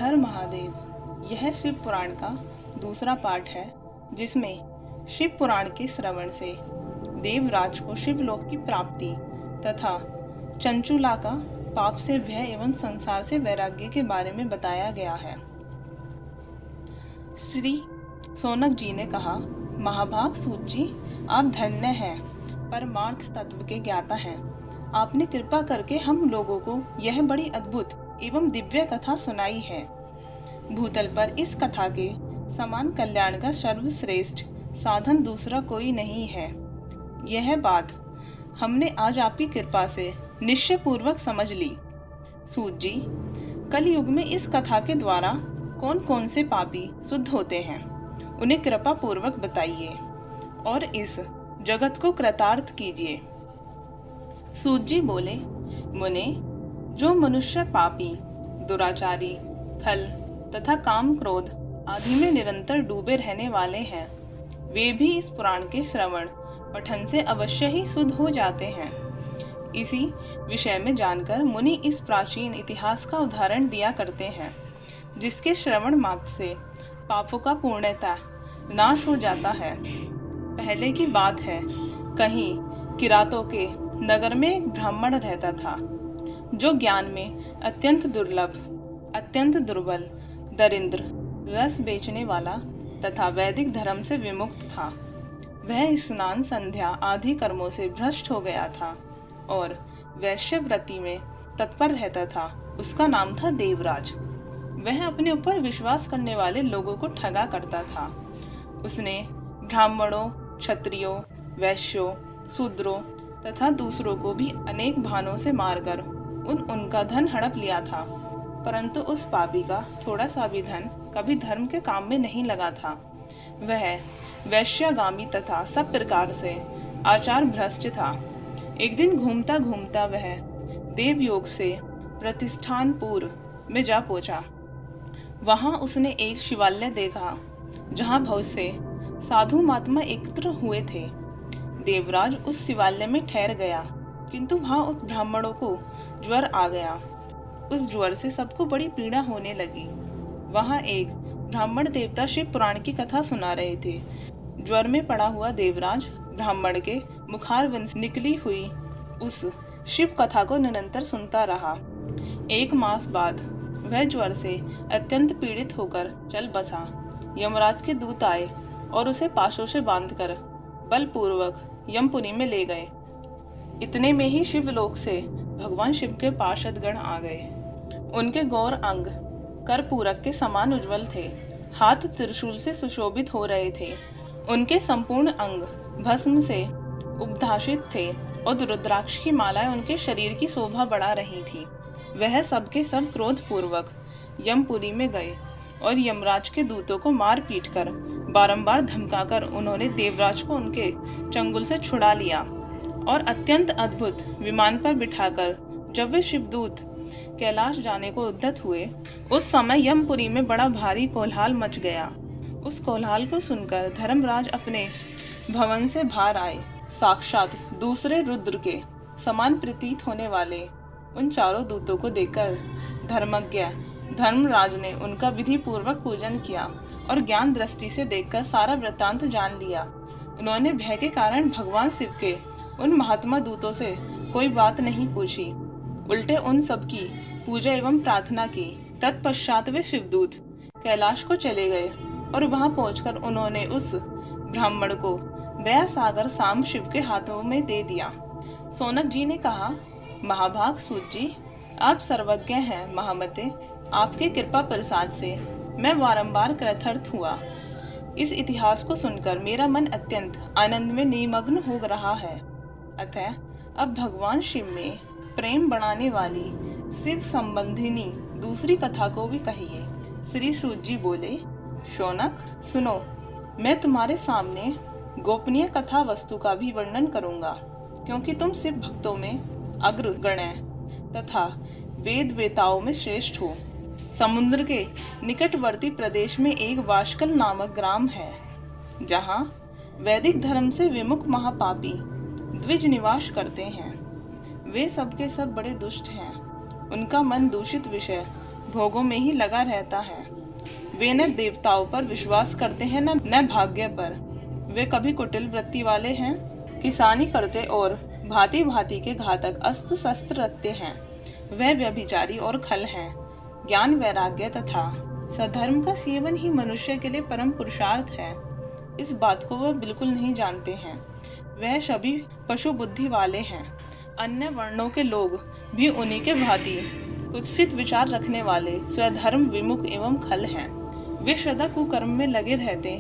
हर महादेव। यह शिव पुराण का दूसरा पाठ है, जिसमें शिव पुराण के श्रवण से देवराज को शिवलोक की प्राप्ति तथा चंचुला का पाप से भय एवं संसार से वैराग्य के बारे में बताया गया है। श्री शौनक जी ने कहा, महाभाग सूत जी, आप धन्य हैं, परमार्थ तत्व के ज्ञाता हैं। आपने कृपा करके हम लोगों को यह बड़ी अद्भुत एवं दिव्य कथा सुनाई है। भूतल पर इस कथा के समान कल्याण का सर्वश्रेष्ठ साधन दूसरा कोई नहीं है। यह बात हमने आज आपकी कृपा से निश्चय पूर्वक समझ ली। सूत जी, कल युग में इस कथा के द्वारा कौन कौन से पापी शुद्ध होते हैं, उन्हें कृपा पूर्वक बताइए और इस जगत को कृतार्थ कीजिए। सूत जी बोले, मुने, जो मनुष्य पापी, दुराचारी, खल तथा काम क्रोध आदि में निरंतर डूबे रहने वाले हैं, वे भी इस पुराण के श्रवण पठन से अवश्य ही शुद्ध हो जाते हैं। इसी विषय में जानकर मुनि इस प्राचीन इतिहास का उदाहरण दिया करते हैं, जिसके श्रवण मात्र से पापों का पूर्णतः नाश हो जाता है। पहले की बात है, कहीं किरातों के नगर में एक ब्राह्मण रहता था, जो ज्ञान में अत्यंत दुर्लभ, अत्यंत दुर्बल, दरिद्र, रस बेचने वाला तथा वैदिक धर्म से विमुक्त था। वह स्नान संध्या आदि कर्मों से भ्रष्ट हो गया था और वैश्य व्रति में तत्पर रहता था। उसका नाम था देवराज। वह अपने ऊपर विश्वास करने वाले लोगों को ठगा करता था। उसने ब्राह्मणों, क्षत्रियों, वैश्यों, शूद्रों तथा दूसरों को भी अनेक बहानों से मारकर उनका धन हड़प लिया था, परंतु उस पापी का थोड़ा सा भी धन कभी धर्म के काम में नहीं लगा था। वह वैश्यगामी तथा सब प्रकार से आचार भ्रष्ट था। एक दिन घूमता घूमता वह देवयोग से प्रतिष्ठानपुर में जा पहुंचा। वहां उसने एक शिवालय देखा, जहां बहुत से साधु महात्मा एकत्र हुए थे। देवराज उस शिवालय में ठहर गया, किंतु वहां उस ब्राह्मणों को ज्वर आ गया। उस ज्वर से सबको बड़ी पीड़ा होने लगी। वहां एक ब्राह्मण देवता शिव पुराण की कथा सुना रहे थे। ज्वर में पड़ा हुआ देवराज ब्राह्मण के मुखारविंद से निकली हुई उस शिव कथा को निरंतर सुनता रहा। 1 मास बाद वह ज्वर से अत्यंत पीड़ित होकर चल बसा। यमराज के दूत आए और उसे पाशों से बांधकर बलपूर्वक यमपुरी में ले गए। इतने में ही शिवलोक से भगवान शिव के पार्षदगण आ गए। उनके गौर अंग कर्पूरक के समान उज्जवल थे, हाथ त्रिशूल से सुशोभित हो रहे थे। उनके संपूर्ण अंग भस्म से उपधाशित थे और रुद्राक्ष की मालाएं उनके शरीर की शोभा बढ़ा रही थी। वह सबके सब क्रोध पूर्वक यमपुरी में गए और यमराज के दूतों को मार पीट कर बारंबार धमकाकर उन्होंने देवराज को उनके चंगुल से छुड़ा लिया और अत्यंत अद्भुत विमान पर बिठाकर जब वे शिवदूत कैलाश जाने को उद्यत हुए, उस समय यमपुरी में बड़ा भारी कोलाहल मच गया। उस कोलाहल को सुनकर धर्मराज अपने भवन से बाहर आए। साक्षात दूसरे रुद्र के समान प्रतीत होने वाले उन चारों दूतों को देखकर धर्मज्ञ धर्मराज ने उनका विधि पूर्वक पूजन किया और ज्ञान दृष्टि से देखकर सारा वृत्तांत जान लिया। उन्होंने भय के कारण भगवान शिव के उन महात्मा दूतों से कोई बात नहीं पूछी, उल्टे उन सब की पूजा एवं प्रार्थना की। तत्पश्चात वे शिवदूत कैलाश को चले गए और वहां पहुंचकर उन्होंने उस ब्राह्मण को दया सागर साम शिव के हाथों में दे दिया। शौनक जी ने कहा, महाभाग सूत जी, आप सर्वज्ञ हैं महामते। आपके कृपा प्रसाद से मैं बारंबार कृतार्थ हुआ। इस इतिहास को सुनकर मेरा मन अत्यंत आनंद में निमग्न हो रहा है। अतः अब भगवान शिव में प्रेम बढ़ाने वाली शिव संबंधिनी दूसरी कथा को भी कहिए। श्री सूत जी बोले, शौनक सुनो, मैं तुम्हारे सामने गोपनीय कथा वस्तु का भी वर्णन करूंगा, क्योंकि तुम शिव भक्तों में अग्रगण्य तथा वेद वेताओं में श्रेष्ठ हो। समुद्र के निकटवर्ती प्रदेश में एक वाशकल नामक ग्राम है, जहाँ वैदिक धर्म से विमुख महापापी द्विज निवास करते हैं। वे सबके सब बड़े दुष्ट हैं। उनका मन दूषित विषय भोगों में ही लगा रहता है। वे न देवताओं पर विश्वास करते हैं न भाग्य पर। वे कभी कुटिल वृत्ति वाले हैं, किसानी करते और भांति भांति के घातक अस्त्र शस्त्र रखते हैं। वे व्यभिचारी और खल हैं। ज्ञान वैराग्य तथा सधर्म का सेवन ही मनुष्य के लिए परम पुरुषार्थ है। इस बात को वह बिल्कुल नहीं जानते हैं। वह सभी पशु बुद्धि वाले हैं। अन्य वर्णों के लोग भी उन्हीं के भांति कुत्सित विचार रखने वाले स्वधर्म विमुख एवं खल हैं। वे सदा कुकर्म में लगे रहते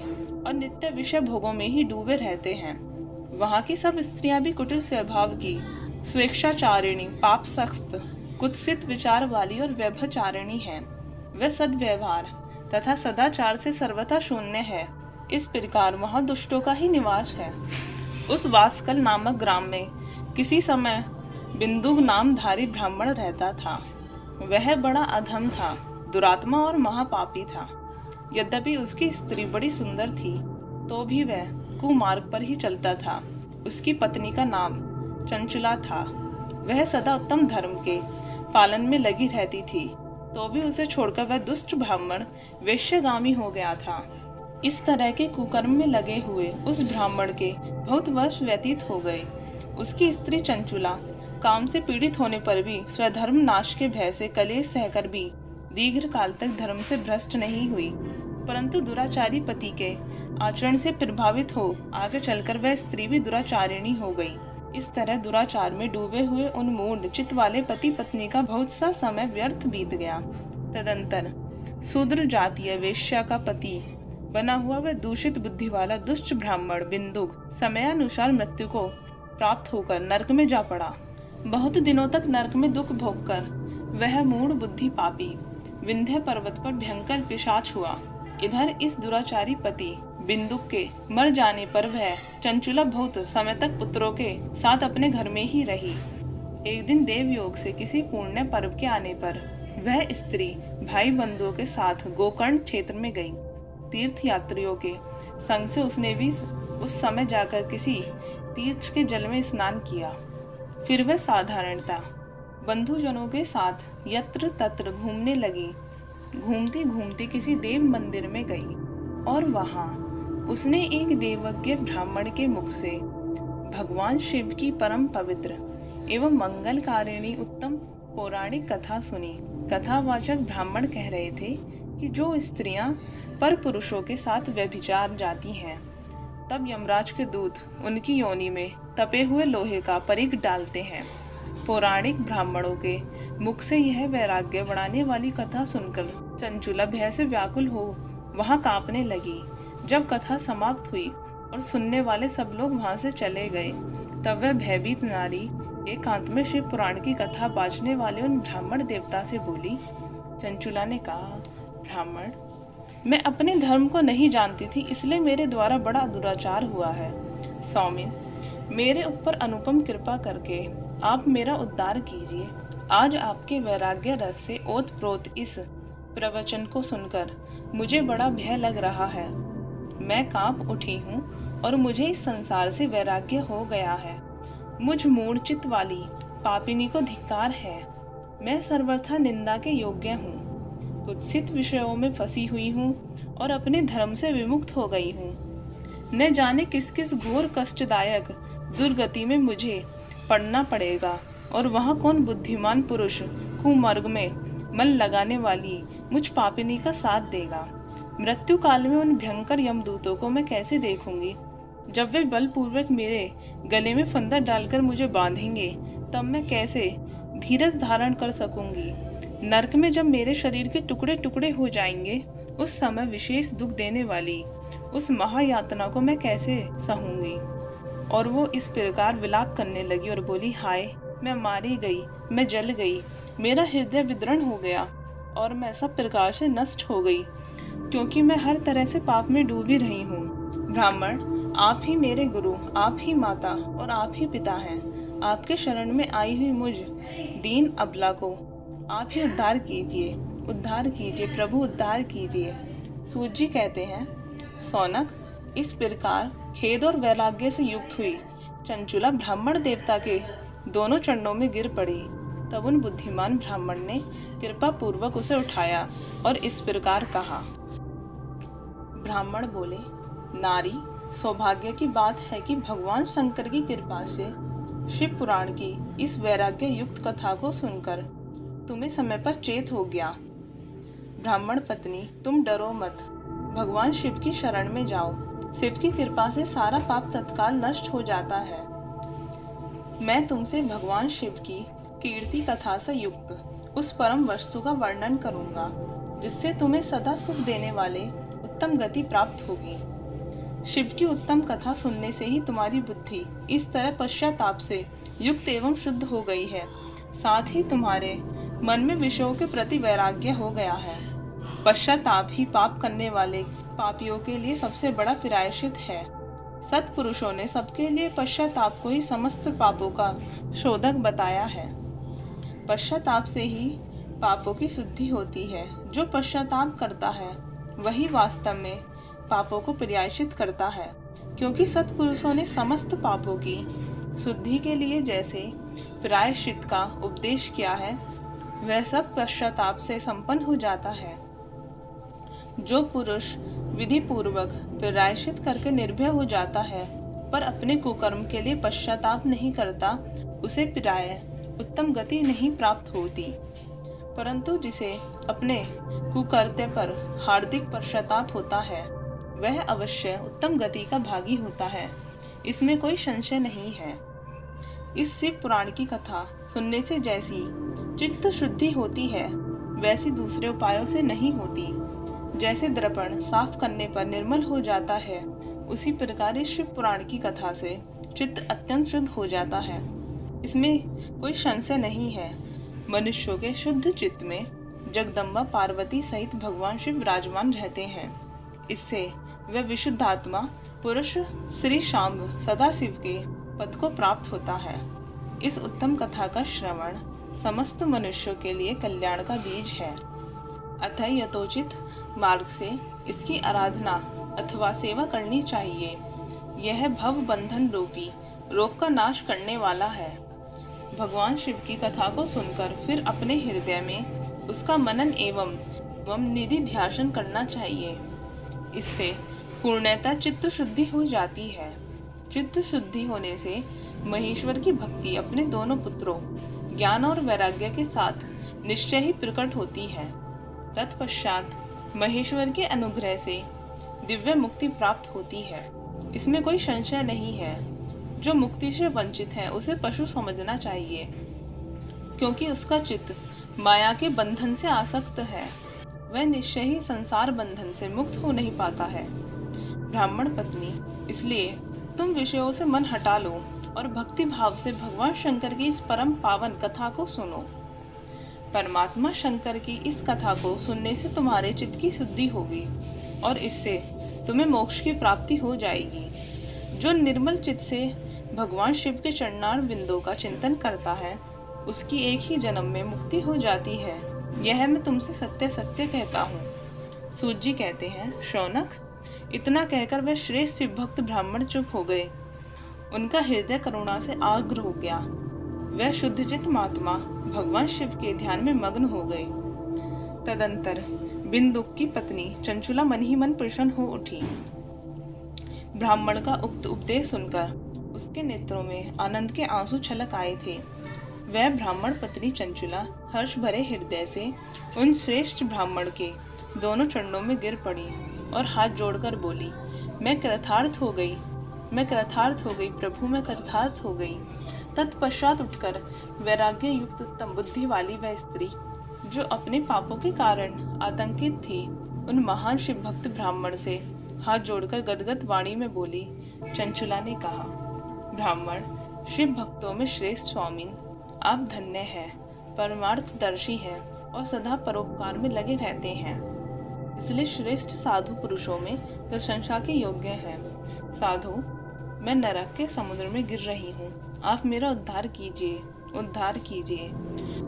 और नित्य विषय भोगों में ही डूबे रहते हैं। वहाँ की सब स्त्रियां भी कुटिल स्वभाव की, स्वेच्छाचारिणी, पाप सख्त, कुत्सित विचार वाली और व्यभिचारिणी हैं। वह सद्व्यवहार तथा सदाचार से सर्वथा शून्य है। इस प्रकार वहाँ दुष्टों का ही निवास है। उस वासकल नामक ग्राम में किसी समय बिंदु नामधारी ब्राह्मण रहता था। वह बड़ा अधम था, दुरात्मा और महापापी था। यद्यपि उसकी स्त्री बड़ी सुंदर थी, तो भी वह कुमार्ग पर ही चलता था। उसकी पत्नी का नाम चंचुला था। वह सदा उत्तम धर्म के पालन में लगी रहती थी, तो भी उसे छोड़कर वह दुष्ट ब्राह्मण वेश्यगामी हो गया था। इस तरह के कुकर्म में लगे हुए उस ब्राह्मण के बहुत वर्ष व्यतीत हो गए। उसकी स्त्री चंचुला काम से पीड़ित होने पर भी स्वधर्म नाश के भय से कलेश सहकर भी दीर्घ काल तक धर्म से भ्रष्ट नहीं हुई, परंतु दुराचारी पति के आचरण से प्रभावित हो आगे चलकर वह स्त्री भी दुराचारिणी हो गई। इस तरह दुराचार में डूबे हुए उन मूढ़ चित्त वाले पति पत्नी का बहुत सा समय व्यर्थ बीत गया। तदंतर शूद्र जातीय वेश्या का पति बना हुआ वह दूषित बुद्धि वाला दुष्ट ब्राह्मण बिंदुक समयानुसार मृत्यु को प्राप्त होकर नरक में जा पड़ा। बहुत दिनों तक नरक में दुख भोगकर वह मूढ़ बुद्धि पापी विंध्य पर्वत पर भयंकर पिशाच हुआ। इधर इस दुराचारी पति बिंदुक के मर जाने पर वह चंचुला बहुत समय तक पुत्रों के साथ अपने घर में ही रही। एक दिन देवयोग से किसी पुण्य पर्व के आने पर वह स्त्री भाई बंधुओं के साथ गोकर्ण क्षेत्र में गई। तीर्थ यात्रियों के संग से उसने भी उस समय जाकर किसी तीर्थ के जल में स्नान किया। फिर वह साधारणता बंधुजनों के साथ यत्र तत्र घूमने लगी। घूमती घूमती किसी देव मंदिर में गई और वहां उसने एक देवज्ञ ब्राह्मण के मुख से भगवान शिव की परम पवित्र एवं मंगलकारिणी उत्तम पौराणिक कथा सुनी। कथावाचक ब्राह्मण कह रहे थे कि जो स्त्रियां पर पुरुषों के साथ व्यभिचार जाती हैं, तब यमराज के दूत उनकी योनि में तपे हुए लोहे का परिघ डालते हैं। पौराणिक ब्राह्मणों के मुख से यह वैराग्य बढ़ाने वाली कथा सुनकर चंचुला भय से व्याकुल हो वहां कांपने लगी। जब कथा समाप्त हुई और सुनने वाले सब लोग वहां से चले गए, तब वह भयभीत नारी एकांत में शिव पुराण की कथा बाजने वाले उन ब्राह्मण देवता से बोली। चंचुला ने कहा, ब्राह्मण, मैं अपने धर्म को नहीं जानती थी, इसलिए मेरे द्वारा बड़ा दुराचार हुआ है। स्वामिन, मेरे ऊपर अनुपम कृपा करके आप मेरा उद्धार कीजिए। आज आपके वैराग्य रस से ओतप्रोत इस प्रवचन को सुनकर मुझे बड़ा भय लग रहा है। मैं कांप उठी हूँ और मुझे इस संसार से वैराग्य हो गया है। मुझ मूढ़चित वाली पापिनी को धिक्कार है। मैं सर्वथा निंदा के योग्य हूँ। कुत्सित विषयों में फंसी हुई हूँ और अपने धर्म से विमुक्त हो गई हूँ। न जाने किस किस घोर कष्टदायक दुर्गति में मुझे पड़ना पड़ेगा और वहाँ कौन बुद्धिमान पुरुष कुमार्ग में मन लगाने वाली मुझ पापिनी का साथ देगा। मृत्यु काल में उन भयंकर यमदूतों को मैं कैसे देखूंगी। जब वे बलपूर्वक मेरे गले में फंदा डालकर मुझे बांधेंगे, तब मैं कैसे धीरज धारण कर सकूंगी। नरक में जब मेरे शरीर के टुकड़े टुकड़े हो जाएंगे, उस समय विशेष दुख देने वाली उस महायातना को मैं कैसे सहूंगी। और वो इस प्रकार विलाप करने लगी और बोली, हाय, मैं मारी गई, मैं जल गई, मेरा हृदय विदृढ़ हो गया और मैं सब प्रकार से नष्ट हो गई, क्योंकि मैं हर तरह से पाप में डूबी रही हूँ। ब्राह्मण, आप ही मेरे गुरु, आप ही माता और आप ही पिता हैं। आपके शरण में आई हुई मुझ दीन अबला को आप ही उद्धार कीजिए, उद्धार कीजिए प्रभु, उद्धार कीजिए। सूत जी कहते हैं, सौनक, इस प्रकार खेद और वैराग्य से युक्त हुई चंचुला ब्राह्मण देवता के दोनों चरणों में गिर पड़ी। तब उन बुद्धिमान ब्राह्मण ने कृपा पूर्वक उसे उठाया और इस प्रकार कहा। ब्राह्मण बोले, नारी, सौभाग्य की बात है कि भगवान शंकर की कृपा से शिव पुराण की इस वैराग्य युक्त कथा को सुनकर तुम्हें समय पर चेत हो गया। ब्राह्मण पत्नी, तुम डरो मत, भगवान शिव की शरण में जाओ। शिव की कृपा से सारा पाप तत्काल नष्ट हो जाता है। मैं तुमसे भगवान शिव की कीर्ति कथा से युक्त उस परम वस्तु का वर्णन करूंगा जिससे तुम्हें सदा सुख देने वाले उत्तम गति प्राप्त होगी। शिव की उत्तम कथा सुनने से ही तुम्हारी बुद्धि इस तरह पश्चाताप से युक्त एवं शुद्ध हो गई है, साथ ही तुम्हारे मन में विषयों के प्रति वैराग्य हो गया है। पश्चाताप ही पाप करने वाले पापियों के लिए सबसे बड़ा प्रायश्चित है। सत्पुरुषों ने सबके लिए पश्चाताप को ही समस्त पापों का शोधक बताया है। पश्चाताप से ही पापों की शुद्धि होती है। जो पश्चाताप करता है वही वास्तव में पापों को प्रायश्चित करता है, क्योंकि सत्पुरुषों ने समस्त पापों की शुद्धि के लिए जैसे प्रायश्चित का उपदेश किया है वह सब पश्चाताप से संपन्न हो जाता है। जो पुरुष विधि पूर्वक प्रायश्चित करके निर्भय हो जाता है पर अपने कुकर्म के लिए पश्चाताप नहीं करता, उसे प्रायः उत्तम गति नहीं प्राप्त होती, परंतु जिसे अपने कुकर्त्य पर हार्दिक पश्चाताप होता है वह अवश्य उत्तम गति का भागी होता है। इसमें कोई संशय नहीं है। इस शिव पुराण की कथा सुनने से जैसी चित्त शुद्धि होती है वैसी दूसरे उपायों से नहीं होती। जैसे दर्पण साफ करने पर निर्मल हो जाता है, उसी प्रकार इस शिव पुराण की कथा से चित्त अत्यंत शुद्ध हो जाता है। इसमें कोई संशय नहीं है। मनुष्यों के शुद्ध चित्त में जगदम्बा पार्वती सहित भगवान शिव विराजमान रहते हैं। इससे वह विशुद्ध आत्मा पुरुष श्री शाम सदाशिव के पद को प्राप्त होता है। इस उत्तम कथा का श्रवण समस्त मनुष्यों के लिए कल्याण का बीज है। अतः यथोचित मार्ग से इसकी आराधना अथवा सेवा करनी चाहिए। यह भव बंधन रूपी रोग का नाश करने वाला है। भगवान शिव की कथा को सुनकर फिर अपने हृदय में उसका मनन एवं निधि ध्यान करना चाहिए। इससे पूर्णतः चित्त शुद्धि हो जाती है। चित्त शुद्धि होने से महेश्वर की भक्ति अपने दोनों पुत्रों ज्ञान और वैराग्य के साथ निश्चय ही प्रकट होती है। तत्पश्चात महेश्वर के अनुग्रह से दिव्य मुक्ति प्राप्त होती है। इसमें कोई संशय नहीं है। जो मुक्ति से वंचित है उसे पशु समझना चाहिए, क्योंकि उसका चित्त माया के बंधन से आसक्त है। वह निश्चय ही संसार बंधन से मुक्त हो नहीं पाता है। ब्राह्मण पत्नी, इसलिए तुम विषयों से मन हटा लो और भक्ति भाव से भगवान शंकर की इस परम पावन कथा को सुनो। परमात्मा शंकर की इस कथा को सुनने से तुम्हारे चित्त की शुद्धि होगी और इससे तुम्हें मोक्ष की प्राप्ति हो जाएगी। जो निर्मल चित्त से भगवान शिव के चरणार बिंदों का चिंतन करता है उसकी एक ही जन्म में मुक्ति हो जाती है। यह मैं तुमसे सत्य सत्य कहता हूँ। सूत जी कहते हैं, शौनक, इतना कहकर वह श्रेष्ठ शिव भक्त ब्राह्मण चुप हो गए। उनका हृदय करुणा से आर्द्र हो गया। वह शुद्धचित्त महात्मा भगवान शिव के ध्यान में मग्न हो गए। तदंतर बिंदुक की पत्नी चंचुला मन ही मन प्रसन्न हो उठी। ब्राह्मण का उक्त उपदेश सुनकर उसके नेत्रों में आनंद के आंसू छलक आए थे। वह ब्राह्मण पत्नी चंचुला हर्ष भरे हृदय से उन श्रेष्ठ ब्राह्मण के दोनों चरणों में गिर पड़ी और हाथ जोड़कर बोली, मैं कृतार्थ हो गई, मैं कृतार्थ हो गई प्रभु, मैं कृतार्थ हो गई। तत्पश्चात उठकर वैराग्य युक्त उत्तम बुद्धि वाली वह स्त्री जो अपने पापों के कारण आतंकित थी, उन महान शिव भक्त ब्राह्मण से हाथ जोड़कर गदगद वाणी में बोली। चंचुला ने कहा, ब्राह्मण, शिव भक्तों में श्रेष्ठ स्वामीन, आप धन्य हैं, परमार्थदर्शी हैं और सदा परोपकार में लगे रहते हैं, इसलिए श्रेष्ठ साधु पुरुषों में प्रशंसा के योग्य हैं। साधु, मैं नरक के समुद्र में गिर रही हूँ, आप मेरा उद्धार कीजिए, उद्धार कीजिए।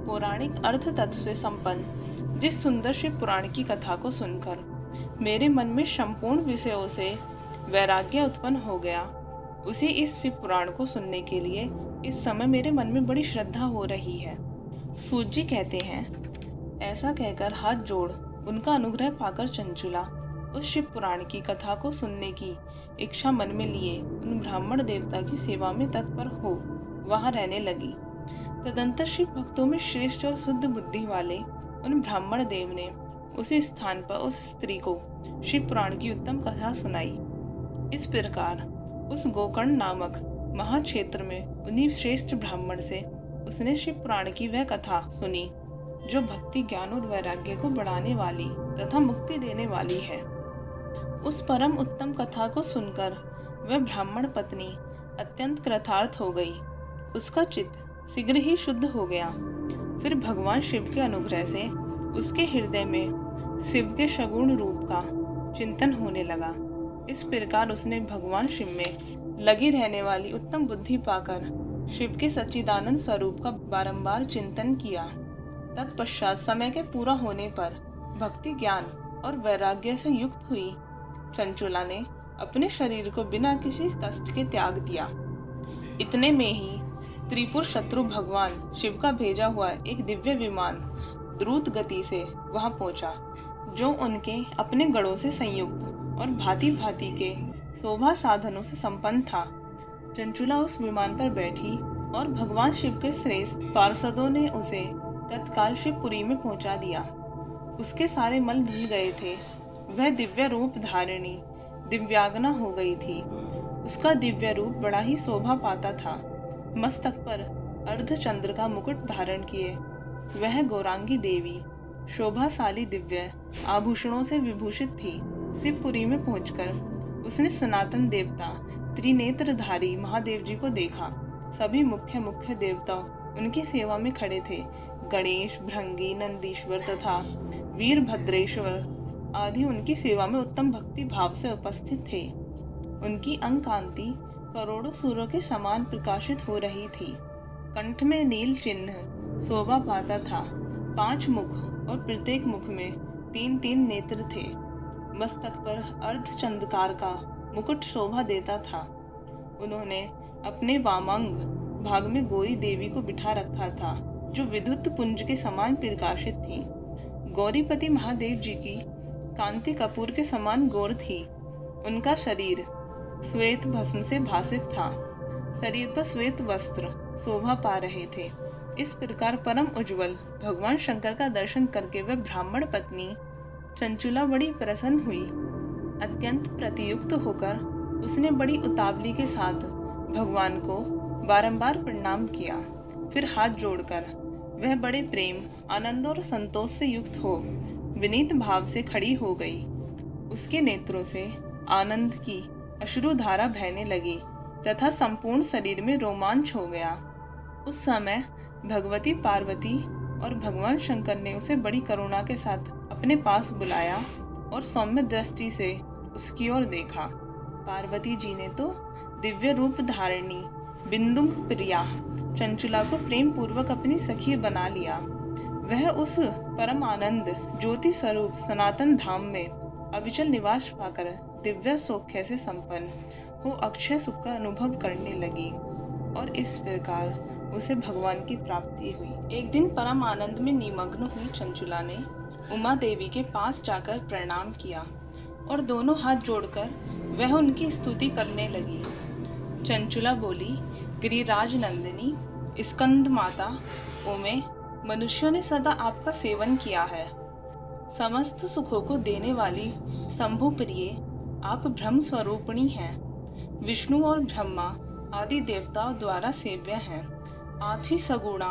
पौराणिक अर्थ तत्व से संपन्न जिस सुंदर शिव पुराण की कथा को सुनकर मेरे मन में संपूर्ण विषयों से वैराग्य उत्पन्न हो गया, उसी इस शिव पुराण को सुनने के लिए इस समय मेरे मन में बड़ी श्रद्धा हो रही है। सूत कहते हैं, ऐसा कहकर हाथ जोड़ उनका अनुग्रह पाकर चंचुला उस शिव पुराण की कथा को सुनने की इच्छा मन में लिए उन ब्राह्मण देवता की सेवा में तत्पर हो वहां रहने लगी। तदंतर शिव भक्तों में श्रेष्ठ और शुद्ध बुद्धि वाले उन ब्राह्मण देव ने उसी स्थान पर उस स्त्री को शिव पुराण की उत्तम कथा सुनाई। इस प्रकार उस गोकर्ण नामक महाक्षेत्र में उन्हीं श्रेष्ठ ब्राह्मण से उसने शिव पुराण की वह कथा सुनी जो भक्ति, ज्ञान और वैराग्य को बढ़ाने वाली तथा मुक्ति देने वाली है। उस परम उत्तम कथा को सुनकर वह ब्राह्मण पत्नी अत्यंत कृतार्थ हो गई। उसका चित्त शीघ्र ही शुद्ध हो गया। फिर भगवान शिव के अनुग्रह से उसके हृदय में शिव के सगुण रूप का चिंतन होने लगा। इस प्रकार उसने भगवान शिव में लगी रहने वाली उत्तम बुद्धि पाकर शिव के सच्चिदानंद स्वरूप का बारंबार चिंतन किया। तत्पश्चात समय के पूरा होने पर भक्ति, ज्ञान और वैराग्य से युक्त हुई चंचुला ने अपने शरीर को बिना किसी कष्ट के त्याग दिया। इतने में ही त्रिपुर शत्रु भगवान शिव का भेजा हुआ एक दिव्य विमान द्रुत गति से वहां पहुंचा, जो उनके अपने गढ़ों से संयुक्त और भांति भांति के शोभा साधनों से संपन्न था। चंचुला उस विमान पर बैठी और भगवान शिव के श्रेष्ठ पार्षदों ने उसे तत्काल शिवपुरी में पहुंचा दिया। उसके सारे मल धुल गए थे। वह दिव्य रूप धारिणी दिव्यांगना हो गई थी। उसका दिव्य रूप बड़ा ही शोभा पाता था। मस्तक पर अर्धचंद्र का मुकुट धारण किए वह गौरांगी देवी शोभाशाली दिव्य आभूषणों से विभूषित थी। शिवपुरी में पहुंचकर उसने सनातन देवता त्रिनेत्रधारी महादेव जी को देखा। सभी मुख्य देवता उनकी सेवा में खड़े थे। गणेश, भृंगी, नंदीश्वर तथा वीरभद्रेश्वर आदि उनकी सेवा में उत्तम भक्ति भाव से उपस्थित थे। उनकी अंग कांति करोड़ों सूर्यों के समान प्रकाशित हो रही थी। कंठ में नील चिन्ह शोभा पाता था। 5 मुख और प्रत्येक मुख में 3-3 नेत्र थे। मस्तक पर अर्धचंद्रकार का मुकुट शोभा देता था। उन्होंने अपने वामांग भाग में गौरी देवी को बिठा रखा था, जो विद्युत पुंज के समान प्रकाशित थी। गौरीपति महादेव जी की कांति कपूर के समान गौर थी। उनका शरीर श्वेत भस्म से भासित था। शरीर पर श्वेत वस्त्र शोभा पा रहे थे। इस प्रकार परम उज्जवल भगवान शंकर का दर्शन करके वह ब्राह्मण पत्नी चंचुला बड़ी प्रसन्न हुई। अत्यंत प्रतियुक्त होकर उसने बड़ी उतावली के साथ भगवान को बारंबार प्रणाम किया। फिर हाथ जोड़कर वह बड़े प्रेम, आनंद और संतोष से युक्त हो विनीत भाव से खड़ी हो गई। उसके नेत्रों से आनंद की अश्रुधारा बहने लगी तथा संपूर्ण शरीर में रोमांच हो गया। उस समय भगवती पार्वती और भगवान शंकर ने उसे बड़ी करुणा के साथ अपने पास बुलाया और सौम्य दृष्टि से उसकी ओर देखा। पार्वती जी ने तो दिव्य रूप धारिणी बिंदुंग प्रिया चंचुला को प्रेम पूर्वक अपनी सखी बना लिया। वह उस परम आनंद ज्योति स्वरूप सनातन धाम में अविचल निवास पाकर दिव्य सौख्य से संपन्न हो अक्षय सुख का अनुभव करने लगी और इस प्रकार उसे भगवान की प्राप्ति हुई। एक दिन परम आनंद में निमग्न हुई चंचुला ने उमा देवी के पास जाकर प्रणाम किया और दोनों हाथ जोड़कर वह उनकी स्तुति करने लगी। चंचुला बोली, गिरिराज नंदिनी, स्कंद माता, ओमे, मनुष्यों ने सदा आपका सेवन किया है। समस्त सुखों को देने वाली शंभु प्रिय आप ब्रह्म स्वरूपिणी हैं। विष्णु और ब्रह्मा आदि देवताओं द्वारा सेव्य हैं। आप ही सगुणा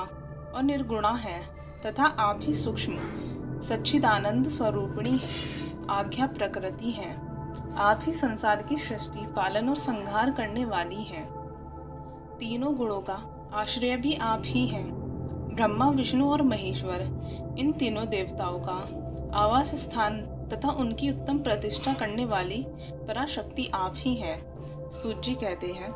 और निर्गुणा हैं तथा आप ही सूक्ष्म सच्चिदानंद स्वरूपिणी आज्ञा प्रकृति हैं। आप ही संसार की सृष्टि, पालन और संहार करने वाली हैं। तीनों गुणों का आश्रय भी आप ही हैं। ब्रह्मा, विष्णु और महेश्वर इन तीनों देवताओं का आवास स्थान तथा उनकी उत्तम प्रतिष्ठा करने वाली पराशक्ति आप ही हैं। सूत जी कहते हैं,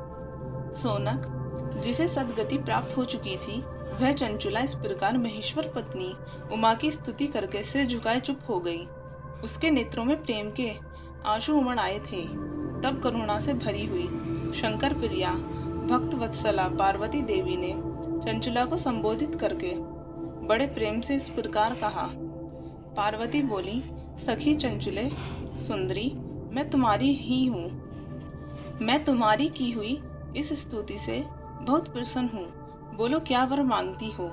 सोनक, जिसे सदगति प्राप्त हो चुकी थी, वह चंचुला इस प्रकार महेश्वर पत्नी उमा की स्तुति करके सिर झुकाए चुप हो गई। उसके नेत्रों में प्रेम के आंसू उमड़ आए थे। तब करुणा से भरी हुई शंकर प्रिया भक्त वत्सला पार्वती देवी ने चंचुला को संबोधित करके बड़े प्रेम से इस प्रकार कहा। पार्वती बोली, सखी चंचुले सुंदरी, मैं तुम्हारी ही हूँ। मैं तुम्हारी की हुई इस स्तुति से बहुत प्रसन्न हूँ। बोलो क्या वर मांगती हो?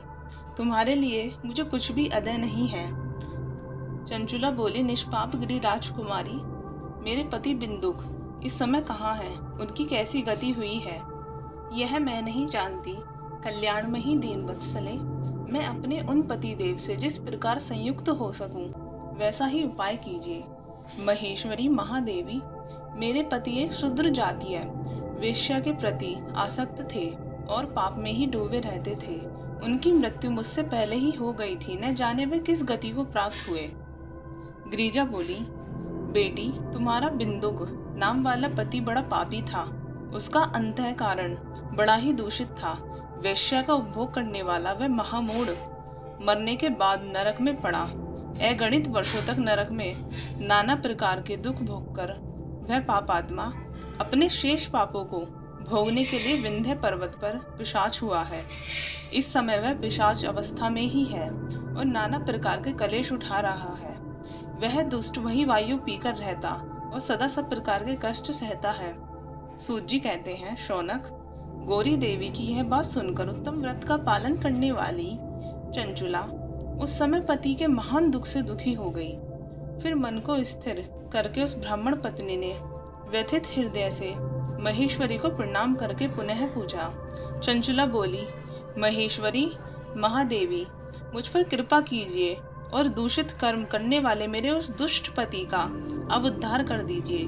तुम्हारे लिए मुझे कुछ भी अदा नहीं है। चंचुला बोली, निष्पाप गिरी राजकुमारी, मेरे पति बिंदुक इस समय कहाँ हैं? उनकी कैसी गति हुई है यह मैं नहीं जानती। कल्याणमयी दीनवत्सले, मैं अपने उन पति देव से जिस प्रकार संयुक्त हो सकूं वैसा ही उपाय कीजिए। महेश्वरी महादेवी, मेरे पति एक शूद्र जातीय वेश्या के प्रति आसक्त थे और पाप में ही डूबे रहते थे। उनकी मृत्यु मुझसे पहले ही हो गई थी, न जाने वे किस गति को प्राप्त हुए। गिरिजा बोली, बेटी, तुम्हारा बिंदुक नाम वाला पति बड़ा पापी था। उसका अंतःकरण बड़ा ही दूषित था। वेश्या का उपभोग करने वाला वह महामूढ़ मरने के बाद नरक में पड़ा। अगणित वर्षों तक नरक में नाना प्रकार के दुख भोगकर वह पापात्मा अपने शेष पापों को भोगने के लिए विंध्य पर्वत पर पिशाच हुआ है। इस समय वह पिशाच अवस्था में ही है और नाना प्रकार के कलेश उठा रहा है। वह दुष्ट वही वायु पीकर रहता और सदा सब प्रकार के कष्ट सहता है। सूत जी कहते हैं, शौनक, गौरी देवी की यह बात सुनकर उत्तम व्रत का पालन करने वाली चंचुला उस समय पति के महान दुख से दुखी हो गई। फिर मन को स्थिर करके उस ब्राह्मण पत्नी ने व्यथित हृदय से महेश्वरी को प्रणाम करके पुनः पूछा। चंचुला बोली, महेश्वरी महादेवी, मुझ पर कृपा कीजिए और दूषित कर्म करने वाले मेरे उस दुष्ट पति का अब उद्धार कर दीजिए।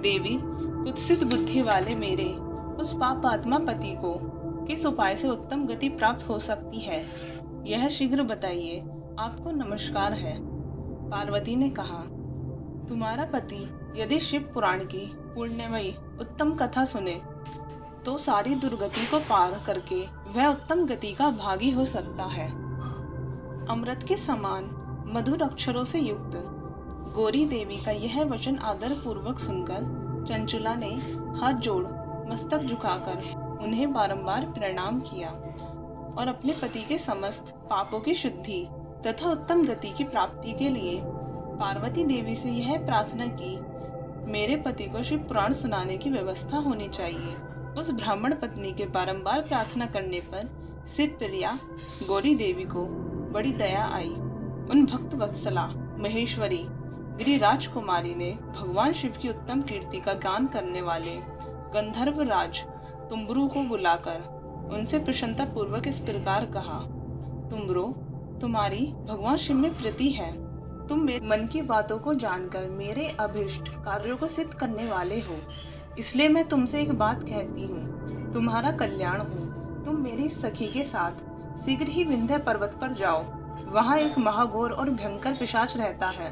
देवी, कुत्सित बुद्धि वाले मेरे उस पापात्मा पति को किस उपाय से उत्तम गति प्राप्त हो सकती है, यह शीघ्र बताइए। आपको नमस्कार है। पार्वती ने कहा, तुम्हारा पति यदि शिव पुराण की पुण्यमयी उत्तम कथा सुने तो सारी दुर्गति को पार करके वह उत्तम गति का भागी हो सकता है। अमृत के समान मधुर अक्षरों से युक्त गौरी देवी का यह वचन आदर पूर्वक सुनकर चंचुला ने हाथ जोड़ मस्तक झुकाकर उन्हें बारंबार प्रणाम किया और अपने पति के समस्त पापों की शुद्धि तथा उत्तम गति की प्राप्ति के लिए पार्वती देवी से यह प्रार्थना की, मेरे पति को शिव पुराण सुनाने की व्यवस्था होनी चाहिए। उस ब्राह्मण पत्नी के बारंबार प्रार्थना करने पर शिव प्रिया गौरी देवी को बड़ी दया आई। उन भक्त वत्सला महेश्वरी गिरि राजकुमारी ने भगवान शिव की उत्तम कीर्ति का गान करने वाले गंधर्व राज तुम्बरू को बुलाकर उनसे प्रसन्नता पूर्वक इस प्रकार कहा, तुम्बरो, तुम्हारी भगवान शिव में प्रीति है। तुम मेरे मन की बातों को जानकर मेरे अभीष्ट कार्यों को सिद्ध करने वाले हो, इसलिए मैं तुमसे एक बात कहती हूँ, तुम्हारा कल्याण हो। तुम मेरी सखी के साथ शीघ्र ही विंध्य पर्वत पर जाओ। वहाँ एक महाघोर और भयंकर पिशाच रहता है।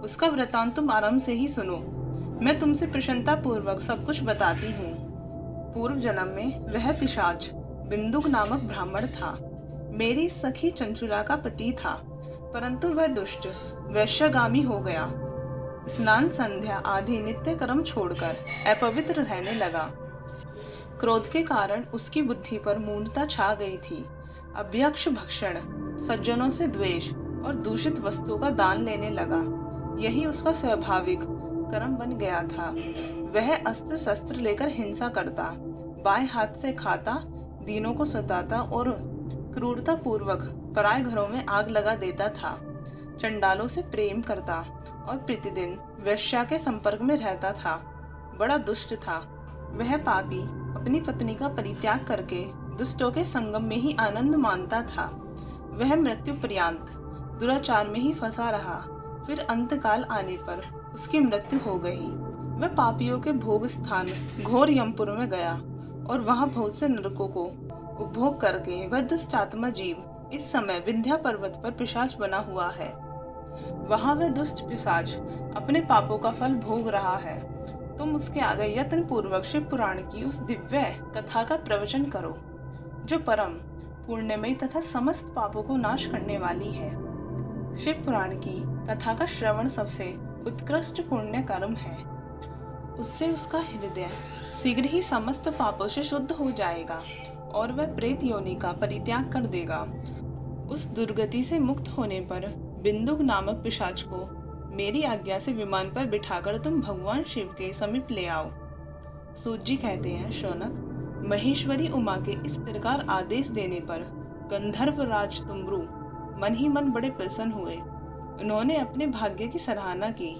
उसका वृतांत तुम आराम से ही सुनो। मैं तुमसे प्रसन्नता पूर्वक सब कुछ बताती हूँ। पूर्व जन्म में वह पिशाच बिंदुक नामक ब्राह्मण था। मेरी सखी चंचुला का पति था, परंतु वह दुष्ट वैश्यगामी हो गया। स्नान संध्या आदि नित्य कर्म छोड़कर अपवित्र रहने लगा। क्रोध के कारण उसकी बुद्धि पर मूढ़ता छा गई थी। अभ्यक्ष भक्षण, सज्जनों से द्वेष और दूषित वस्तुओं का दान लेने लगा। यही उसका स्वाभाविक कर्म बन गया था। वह अस्त्र शस्त्र लेकर हिंसा करता, बाएं हाथ से खाता, दीनों को सताता और क्रूरता पूर्वक पराये घरों में आग लगा देता था। चंडालों से प्रेम करता और प्रतिदिन वेश्या के संपर्क में रहता था। बड़ा दुष्ट था। वह पापी अपनी पत्नी का परित्याग करके दुष्टों के संगम में ही आनंद मानता था। वह मृत्यु पर्यंत दुराचार में ही फंसा रहा। फिर अंतकाल आने पर उसकी मृत्यु हो गई। वह पापियों के भोग स्थान घोर यमपुर में गया और वहां बहुत से नरकों को उपभोग करके वह दुष्ट आत्मा जीव इस समय विंध्या पर्वत पर पिशाच बना हुआ है। वहां वह दुष्ट पिशाच अपने पापों का फल भोग रहा है। तुम उसके आगे यत्न पूर्वक शिव पुराण की उस दिव्य कथा का प्रवचन करो, जो परम पुण्यमयी तथा समस्त पापों को नाश करने वाली है। शिव पुराण की कथा का श्रवण सबसे उत्कृष्ट पुण्य कर्म है। उससे उसका हृदय शीघ्र ही समस्त पापों से शुद्ध हो जाएगा और वह प्रेत योनि का परित्याग कर देगा। उस दुर्गति से मुक्त होने पर बिंदुक नामक पिशाच को मेरी आज्ञा से विमान पर बिठाकर तुम भगवान शिव के समीप ले आओ। सूत जी कहते हैं, शौनक, महेश्वरी उमा के इस प्रकार आदेश देने पर गंधर्व राज तुमरू मन ही मन बड़े प्रसन्न हुए। उन्होंने अपने भाग्य की सराहना की।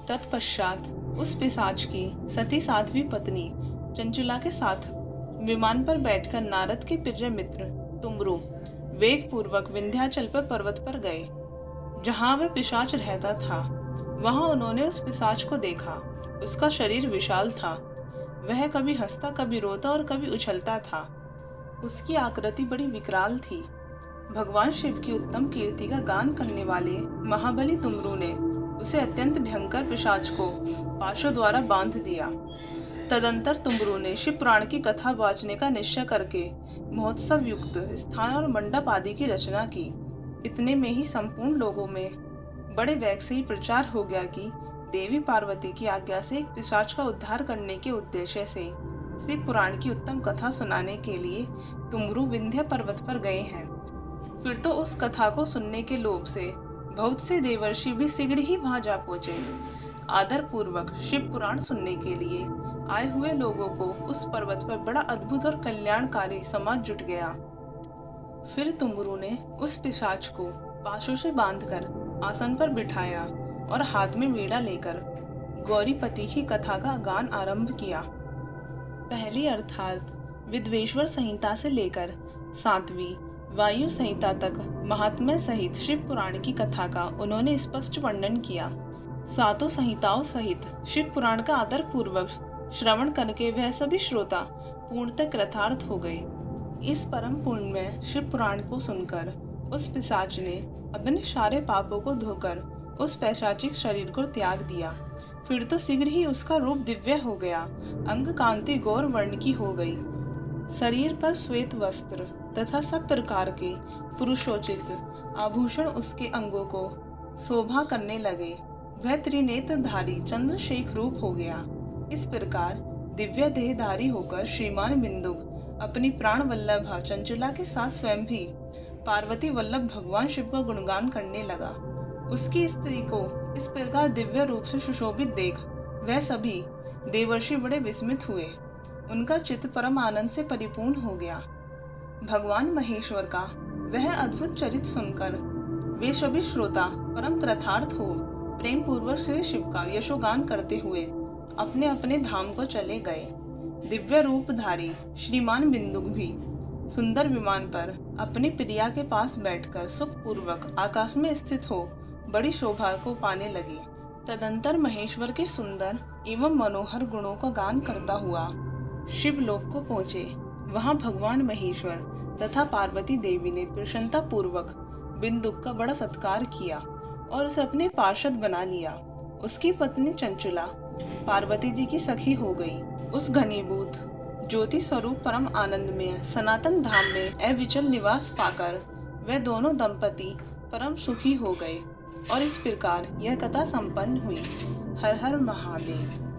तत्पश्चात उस पिशाच की सती साध्वी पत्नी चंचुला के साथ विमान पर बैठकर नारद के प्रिय मित्र तुमरू वेग पूर्वक विंध्याचल पर पर्वत पर गए, जहां वह पिशाच रहता था। वहां उन्होंने उस पिशाच को देखा। उसका शरीर विशाल था। वह कभी हंसता, कभी रोता और कभी उछलता था। उसकी आकृति बड़ी विकराल थी। भगवान शिव की उत्तम कीर्ति का गान करने वाले महाबली तुमरू ने उसे अत्यंत भयंकर पिशाच को पाशों द्वारा बांध दिया। तदंतर तुमरू ने शिव पुराण की कथा वाचने का निश्चय करके महोत्सव युक्त स्थान और मंडप आदि की रचना की। इतने में ही संपूर्ण लोगों में बड़े वेग से ही प्रचार हो गया कि देवी पार्वती की आज्ञा से एक पिशाच का उद्धार करने के उद्देश्य से शिव पुराण की उत्तम कथा सुनाने के लिए तुमरू विंध्य पर्वत पर गए हैं। फिर तो उस कथा को सुनने के लोभ से बहुत से देवर्षि भी शीघ्र ही वहां जा पहुंचे। आदर पूर्वक शिव पुराण सुनने के लिए आए हुए लोगों को उस पर्वत पर बड़ा अद्भुत और कल्याणकारी समाज जुट गया। फिर तुमरू ने उस पिशाच को पाशों से बांधकर आसन पर बिठाया और हाथ में वीणा लेकर गौरीपति की कथा का गान आरंभ किया। पहली अर्थात विद्वेश्वर संहिता से लेकर 7वीं वायु संहिता तक महात्म्य सहित शिव पुराण की कथा का उन्होंने स्पष्ट वर्णन किया। 7 संहिताओं सहित शिव पुराण का आदर पूर्वक श्रवण करके वह सभी श्रोता पूर्णतः कृतार्थ हो गए। इस परम पुण्यमय शिव पुराण को सुनकर उस पिशाच ने अपने सारे पापों को धोकर उस पैशाचिक शरीर को त्याग दिया। फिर तो शीघ्र ही उसका रूप दिव्य हो गया। अंग कांति गौर वर्ण की हो गई। शरीर पर श्वेत वस्त्र तथा सब प्रकार के पुरुषोचित आभूषण उसके अंगों को शोभा करने लगे। वह त्रिनेत्रधारी चंद्रशेखर रूप हो गया। इस प्रकार दिव्य देहधारी होकर श्रीमान बिंदुक अपनी प्राण वल्लभा चंचुला के साथ स्वयं भी पार्वती वल्लभ भगवान शिव का गुणगान करने लगा। उसकी स्त्री को इस प्रकार दिव्य रूप से सुशोभित देख वह सभी देवर्षि बड़े विस्मित हुए। उनका चित्त परम आनंद से परिपूर्ण हो गया। भगवान महेश्वर का वह अद्भुत चरित्र सुनकर वे सभी श्रोता परम कृतार्थ हो प्रेम पूर्वक से शिव का यशोगान करते हुए अपने अपने धाम को चले गए। दिव्य रूपधारी श्रीमान बिंदुक भी सुंदर विमान पर अपनी प्रिया के पास बैठकर सुखपूर्वक आकाश में स्थित हो बड़ी शोभा को पाने लगे। तदंतर महेश्वर के सुंदर एवं मनोहर गुणों का गान करता हुआ शिवलोक को पहुँचे। वहां भगवान महेश्वर तथा पार्वती देवी ने प्रसन्नता पूर्वक बिंदुक का बड़ा सत्कार किया और उसे अपने पार्षद बना लिया। उसकी पत्नी चंचुला पार्वती जी की सखी हो गई। उस घनीभूत ज्योति स्वरूप परम आनंदमय सनातन धाम में अविचल निवास पाकर वे दोनों दंपति परम सुखी हो गए और इस प्रकार यह कथा संपन्न हुई। हर हर महादेव।